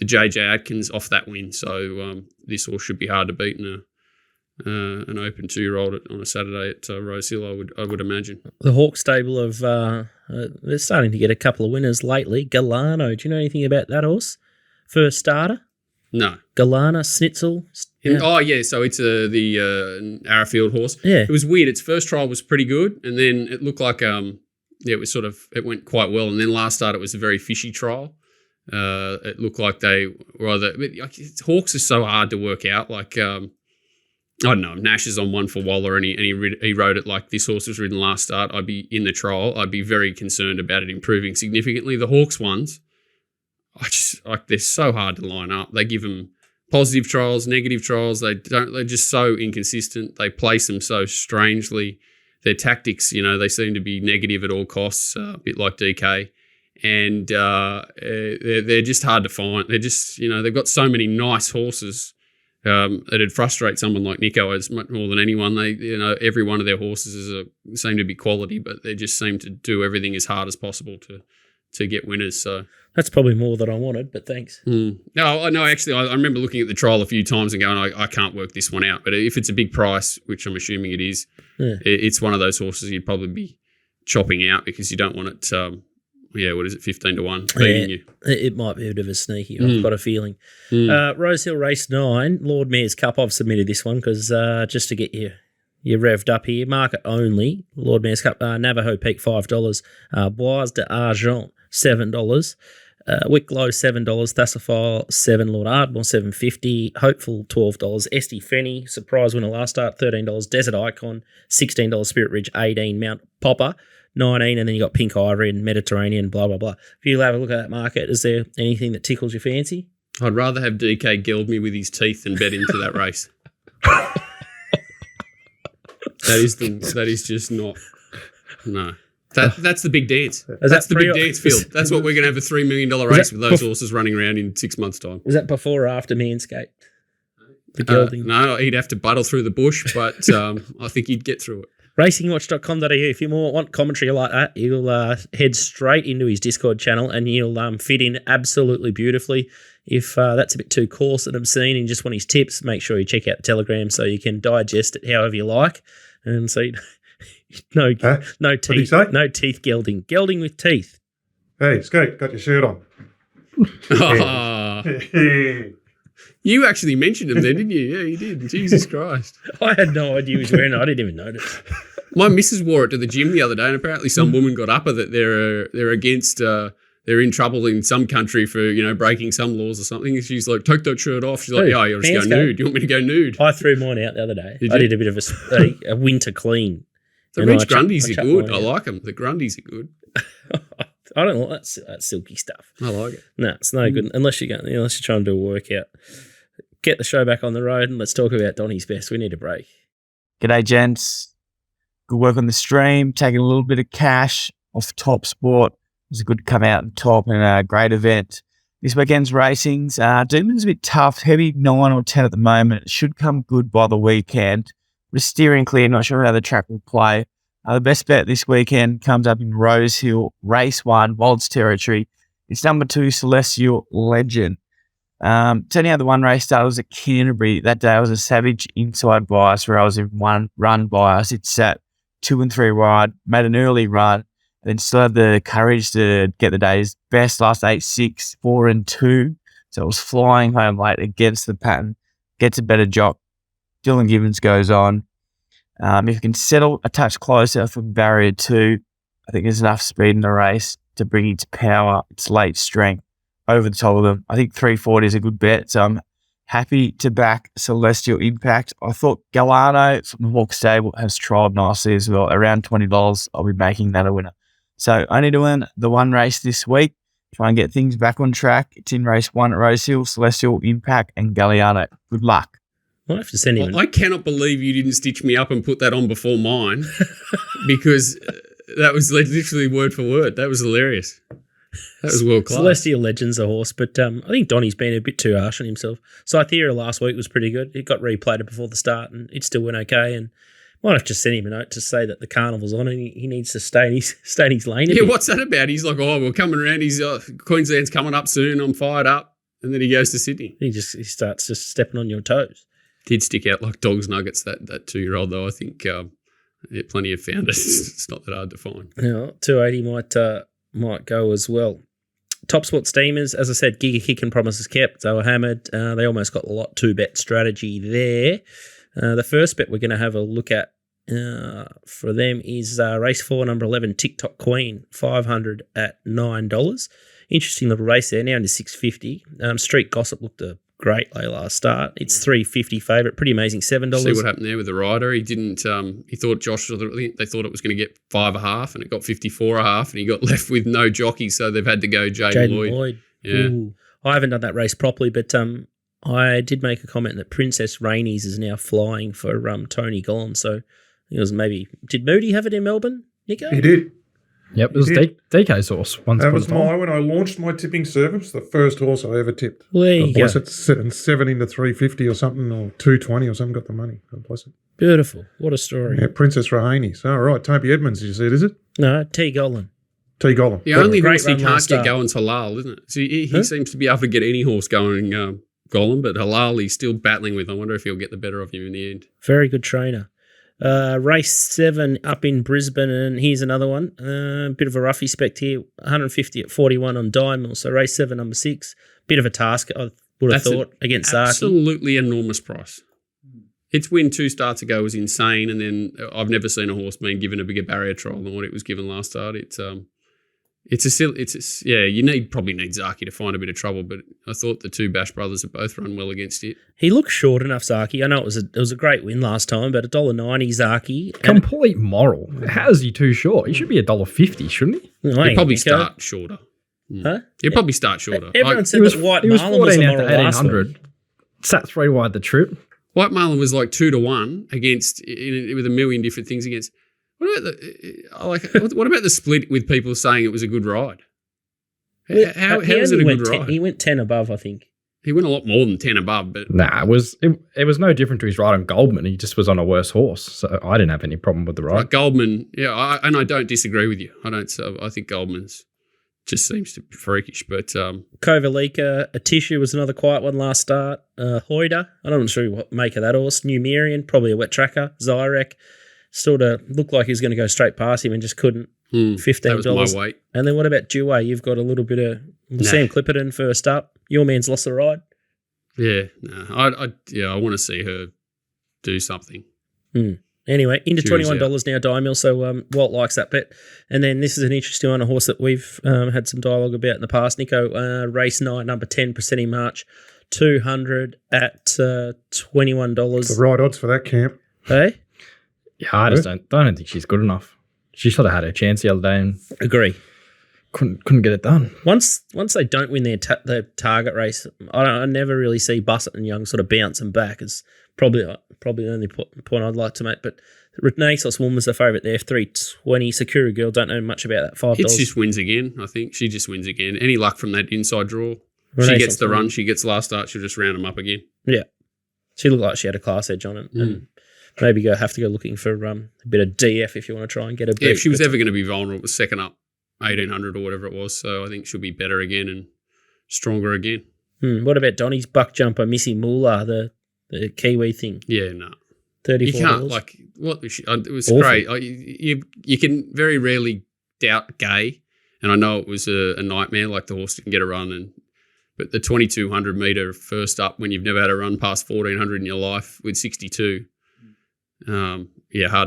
JJ Atkins off that win. So this horse should be hard to beat in an open 2-year-old on a Saturday at Rosehill, I would imagine. The Hawk stable of they're starting to get a couple of winners lately. Galano, do you know anything about that horse? First starter? No. Galana, Snitzel. Yeah. Oh, yeah, so it's the Arrowfield horse. Yeah. It was weird. Its first trial was pretty good, and then it looked like it went quite well, and then last start it was a very fishy trial. It looked like Hawks are so hard to work out, I don't know, if Nash is on one for Waller and he rode it like this horse was ridden last start, I'd be in the trial. I'd be very concerned about it improving significantly. The Hawks ones, they're so hard to line up. They give them positive trials, negative trials. They're just so inconsistent. They place them so strangely. Their tactics, they seem to be negative at all costs, a bit like DK. And they're just hard to find. They're just, they've got so many nice horses. It'd frustrate someone like Nico as much more than anyone. They, every one of their horses seem to be quality, but they just seem to do everything as hard as possible to get winners. So that's probably more than I wanted, but thanks. No, actually, I remember looking at the trial a few times and going, I can't work this one out. But if it's a big price, which I'm assuming it is, it's one of those horses you'd probably be chopping out because you don't want it. What is it, 15 to 1 beating you? It might be a bit of a sneaky. I've got a feeling. Rosehill Race 9, Lord Mayor's Cup. I've submitted this one because just to get you revved up here, market only. Lord Mayor's Cup, Navajo Peak $5, Bois d'Argent $7, Wicklow $7, Thassifile $7, Lord Ardmore $7.50, Hopeful $12, Esty Fenny, surprise winner last start $13, Desert Icon $16, Spirit Ridge $18, Mount Popper 19, and then you got Pink Ivory and Mediterranean, blah, blah, blah. If you have a look at that market, is there anything that tickles your fancy? I'd rather have DK geld me with his teeth than bet into that race. That is just not... No. That's the big dance. Is That's that the big pre- dance field. That's what we're going to have a $3 million race with those horses running around in 6 months' time. Was that before or after Manscaped? The gelding. No, he'd have to battle through the bush, but I think he'd get through it. Racingwatch.com.au. If you want commentary like that, you'll head straight into his Discord channel and you'll fit in absolutely beautifully. If that's a bit too coarse and obscene and you just want his tips, make sure you check out the Telegram so you can digest it however you like. And so no teeth, no teeth gelding with teeth. Hey, Skeet, got your shirt on. You actually mentioned him then, didn't you? Yeah, you did. Jesus Christ. I had no idea he was wearing it. I didn't even notice. My missus wore it to the gym the other day, and apparently some woman got up that they're against they're in trouble in some country for breaking some laws or something. And she's like, take that shirt off. She's like, yeah, you'll just go nude. You want me to go nude? I threw mine out the other day. I did a bit of a winter clean. The Ridge Grundies are good. I like them. The Grundies are good. I don't like that silky stuff. I like it. No, it's no good unless you're trying to do a workout. Get the show back on the road and let's talk about Donny's best. We need a break. G'day, gents. Good work on the stream. Taking a little bit of cash off TopSport. It was a good come out and top and a great event. This weekend's racings. Doomben's a bit tough. Heavy 9 or 10 at the moment. It should come good by the weekend. We're steering clear. Not sure how the track will play. The best bet this weekend comes up in Rosehill, race 1, Wolds Territory. It's number 2, Celestial Legend. Turning out the one race start was at Canterbury. That day I was a savage inside bias where I was in one run bias. It sat 2 and 3 wide, made an early run, and then still had the courage to get the day's best last 8, 6, 4 and 2. So it was flying home late against the pattern, gets a better jock. Dylan Gibbons goes on. If you can settle a touch closer from barrier 2, I think there's enough speed in the race to bring its power, its late strength over the top of them. I think 340 is a good bet, so I'm happy to back Celestial Impact. I thought Galano from the Hawk Stable has trialled nicely as well. Around $20, I'll be making that a winner. So only doing the one race this week. Try and get things back on track. It's in race 1 at Rosehill, Celestial Impact and Galliano. Good luck. I'll have to send him. I cannot believe you didn't stitch me up and put that on before mine because that was literally word for word. That was hilarious. That was world class. Celestial Legend's a horse, but I think Donny's been a bit too harsh on himself. Cythera last week was pretty good. It got replayed before the start and it still went okay. And might have to send him a note to say that the carnival's on and he needs to stay in his lane. Yeah, what's that about? He's like, we're coming around. He's Queensland's coming up soon. I'm fired up. And then he goes to Sydney. He starts just stepping on your toes. Did stick out like dog's nuggets, that 2-year-old, though. I think plenty have found it. It's not that hard to find. Yeah, 280 might go as well. TopSport Steamers, as I said, Giga Kick and Promises Kept. They were hammered. They almost got a lot 2-bet strategy there. The first bet we're going to have a look at for them is race 4, number 11, TikTok Queen, $500 at $9. Interesting little race there, now into $650. Street Gossip looked a great lay last start. It's $3.50 favourite. Pretty amazing. $7. See what happened there with the rider. He didn't. He thought they thought it was going to get 5.5, and it got 54.5, and he got left with no jockey. So they've had to go Jaden Lloyd. Yeah, ooh. I haven't done that race properly, but I did make a comment that Princess Rainey's is now flying for Tony Gollan. So it was did Moody have it in Melbourne, Nico? He did. Yep, it was DK's horse. That was when I launched my tipping service, the first horse I ever tipped. There you go. It 7 into 350 or something, or 220 or something, got the money. God bless it. Beautiful. What a story. Yeah, Princess Rahaney. So, all right, Toby Edmonds, you said, is it? No, T. Gollan. T. Gollan. The only great horse he run can't last get start. going is Halal, isn't it? So he seems to be able to get any horse going, Gollan, but Halal he's still battling with. I wonder if he'll get the better of him in the end. Very good trainer. Race 7 up in Brisbane, and here's another one. Bit of a roughie spec here, 150 at 41 on Diamond. So race 7, number 6. Bit of a task, I would have thought, against Zaki. Absolutely enormous price. Its win 2 starts ago was insane, and then I've never seen a horse being given a bigger barrier trial than what it was given last start. You probably need Zaki to find a bit of trouble, but I thought the 2 Bash brothers have both run well against it. He looked short enough, Zaki. I know it was a great win last time, but $1.90 Zaki. Complete moral. How is he too short? He should be $1.50, shouldn't he? He'll probably start shorter. Huh? He'll probably start shorter. Everyone said that White Marlin was the moral last week. Sat 3 wide the trip. White Marlin was like 2-1 against with a million different things against. What about the split with people saying it was a good ride? How He was it a only good ride? He went 10 above, I think. He went a lot more than 10 above, but Nah, it was no different to his ride on Goldman. He just was on a worse horse, so I didn't have any problem with the ride. like Goldman, I don't disagree with you. I think Goldman's just seems to be freakish, but Kovalika, Atishu was another quiet one last start. Hoyder, I'm not sure what make of that horse. Numerian, probably a wet tracker. Zyrek, sort of looked like he was going to go straight past him and just couldn't. $15. that was my weight. And then what about Dewey? You've got a little bit of Sam Clipperton first up. Your man's lost the ride. Yeah, no, I want to see her do something. Anyway, into She was $21 now, Diamil. So Walt likes that bet. And then this is an interesting one, a horse that we've had some dialogue about in the past. Nico, race 9, number 10, Presenting March, 200 at $21. The right odds for that camp. Hey? Yeah, I just don't think she's good enough. She sort of had her chance the other day and Agree. couldn't get it done. Once they don't win their target race, I never really see Bussett and Young sort of bouncing back. It's probably the only point I'd like to make. But Renaissance Woman's the favourite there, 320. Sakura Girl, don't know much about that, $5. It just wins again, I think. She just wins again. Any luck from that inside draw? Renaissance She gets the Woman. run. She gets last start. She'll just round them up again. Yeah. She looked like she had a class edge on it. And maybe have to go looking for a bit of DF if you want to try and get a beat. Yeah, if she was ever going to be vulnerable, it was second up, 1,800 or whatever it was. So I think she'll be better again and stronger again. What about Donny's buck jumper, Missy Moolah, the Kiwi thing? Yeah, no. $34. You can't, it was Awful. great. You can very rarely doubt Gay, and I know it was a nightmare, like the horse didn't get a run, but the 2,200 metre first up when you've never had a run past 1,400 in your life with 62, hard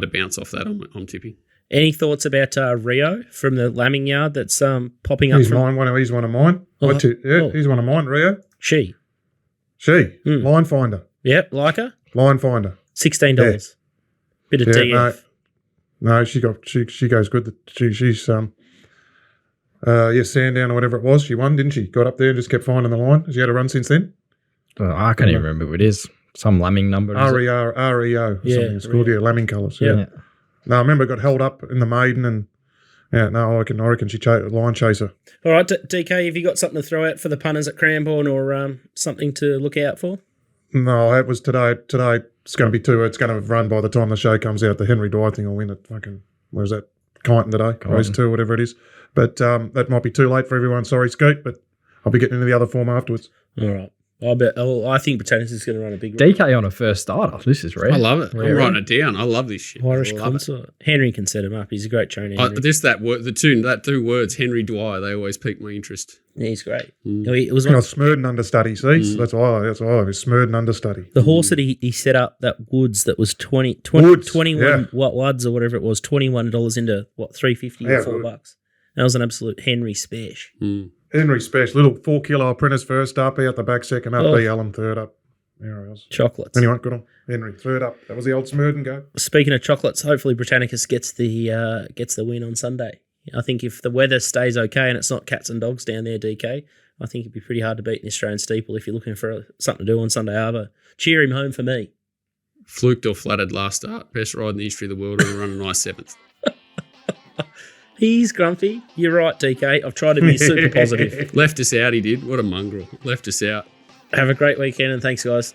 to bounce off that, I'm tipping. Any thoughts about Rio from the lambing yard that's popping up? He's one of mine. He's one of mine, Rio. She. Line finder. Yep, like her? Line finder. $16. Bit of Yeah, DF. No, she goes good. She's Sandown or whatever it was. She won, didn't she? Got up there and just kept finding the line. Has she had a run since then? I can't even remember who it is. Some lambing number. REO. Yeah, It's called, lambing colours. Yeah. No, I remember it got held up in the maiden and I reckon she line chaser. All right, DK, have you got something to throw out for the punters at Cranbourne or something to look out for? No, it was today. Today it's going to be two. It's going to run by the time the show comes out. The Henry Dwyer thing will win it. Where's that? Kyneton today, race 2, whatever it is. But that might be too late for everyone. Sorry, Scoot, but I'll be getting into the other form afterwards. All right. I think Botanicus is going to run a big run. DK on a first starter. This is rare. I love it. Rare. I'm writing it down. I love this shit. Irish I love it. consort. Henry can set him up. He's a great trainer. Henry. Just that word, that two words, Henry Dwyer, they always pique my interest. Yeah, he's great. It was Smurden understudy. See, that's why I was Smurden understudy. the horse that he set up, that Woods, that was 21 Woods or whatever it was, $21 into $350 or $4. That was an absolute Henry spash. Henry Special, little 4 kilo apprentice first up, out the back second up, B. Allen third up. There it was. Chocolates. Anyway, good on Henry third up. That was the old Smurden go. Speaking of chocolates, hopefully Britannicus gets the win on Sunday. I think if the weather stays okay and it's not cats and dogs down there, DK, I think it'd be pretty hard to beat in the Australian steeple if you're looking for something to do on Sunday Arvo. Cheer him home for me. Fluked or flattered last start. Best ride in the history of the world and run a nice 7th. He's grumpy. You're right, DK. I've tried to be super positive. Left us out, he did. What a mongrel. Left us out. Have a great weekend and thanks, guys.